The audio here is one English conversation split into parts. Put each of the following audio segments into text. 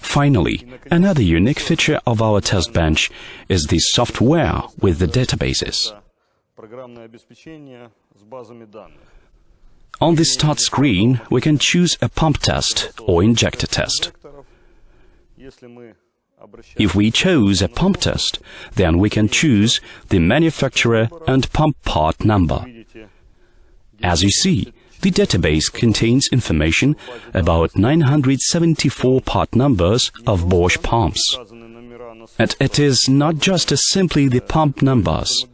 Finally, another unique feature of our test bench is the software with the databases. On the start screen, we can choose a pump test or injector test. If we chose a pump test, then we can choose the manufacturer and pump part number. As you see, the database contains information about 974 part numbers of Bosch pumps. And it is not just simply the pump numbers.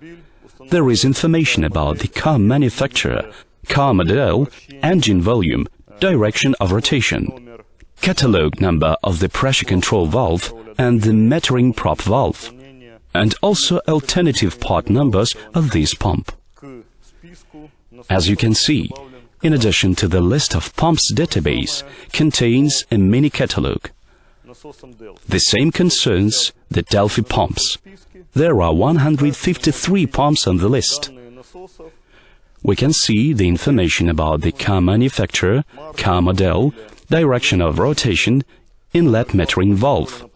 There is information about the car manufacturer, car model, engine volume, direction of rotation, catalog number of the pressure control valve and the metering prop valve, and also alternative part numbers of this pump. As you can see, in addition to the list of pumps database contains a mini catalog. The same concerns the Delphi pumps. There are 153 pumps on the list. We can see the information about the car manufacturer, car model, direction of rotation, inlet metering valve.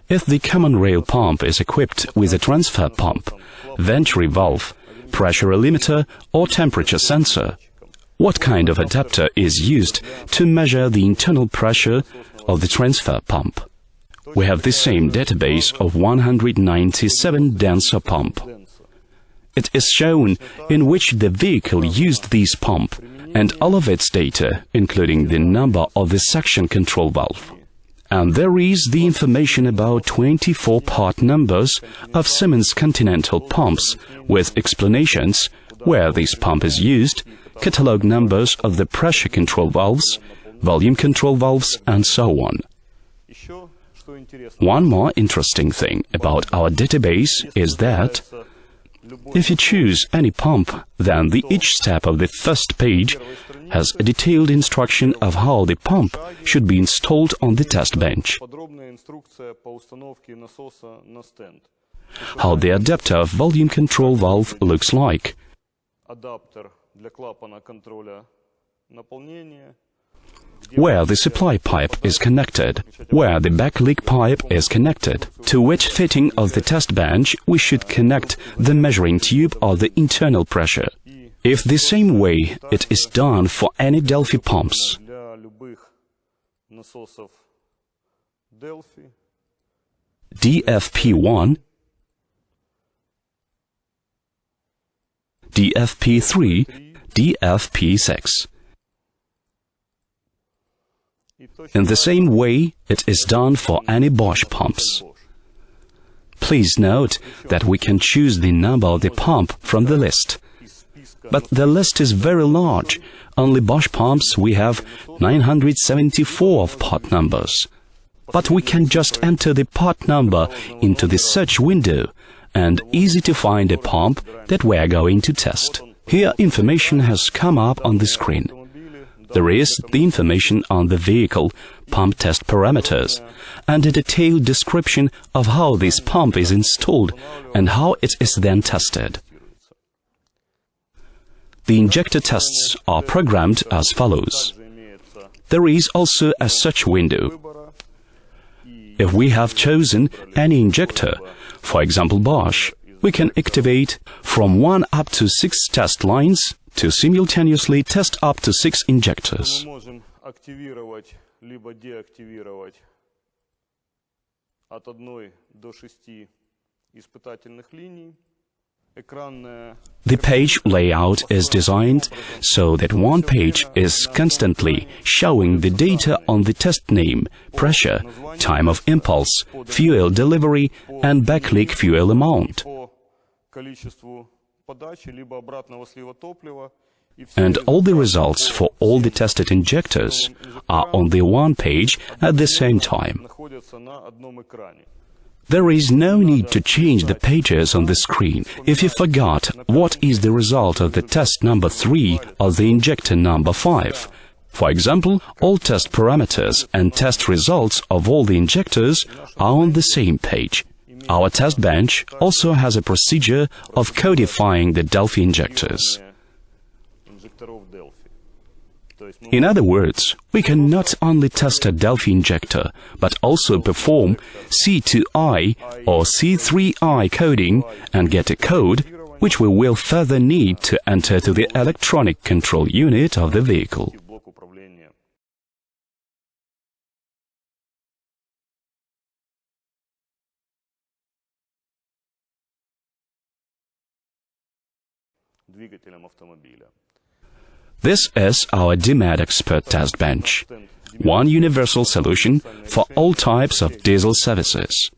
If the common rail pump is equipped with a transfer pump, venturi valve, pressure limiter or temperature sensor, what kind of adapter is used to measure the internal pressure of the transfer pump? We have the same database of 197 denser pump. It is shown in which the vehicle used this pump and all of its data, including the number of the suction control valve. And there is the information about 24 part numbers of Siemens Continental pumps with explanations where this pump is used, catalog numbers of the pressure control valves, volume control valves, and so on. One more interesting thing about our database is that if you choose any pump, then each step of the first page has a detailed instruction of how the pump should be installed on the test bench, how the adapter of volume control valve looks like, where the supply pipe is connected, where the back leak pipe is connected, to which fitting of the test bench we should connect the measuring tube or the internal pressure. If the same way it is done for any Delphi pumps, DFP1, DFP3, DFP6. In the same way it is done for any Bosch pumps. Please note that we can choose the number of the pump from the list. But the list is very large. Only Bosch pumps we have 974 of part numbers. But we can just enter the part number into the search window and easy to find a pump that we are going to test. Here information has come up on the screen. There is the information on the vehicle, pump test parameters, and a detailed description of how this pump is installed and how it is then tested. The injector tests are programmed as follows. There is also a search window. If we have chosen any injector, for example Bosch, we can activate from 1 up to 6 test lines to simultaneously test up to 6 injectors. The page layout is designed so that one page is constantly showing the data on the test name, pressure, time of impulse, fuel delivery, and back leak fuel amount. And all the results for all the tested injectors are on the one page at the same time. There is no need to change the pages on the screen if you forgot what is the result of the test number 3 or the injector number 5. For example, all test parameters and test results of all the injectors are on the same page. Our test bench also has a procedure of codifying the Delphi injectors. In other words, we can not only test a Delphi injector, but also perform C2I or C3I coding and get a code which we will further need to enter to the electronic control unit of the vehicle. This is our DMAT Expert Test Bench, one universal solution for all types of diesel services.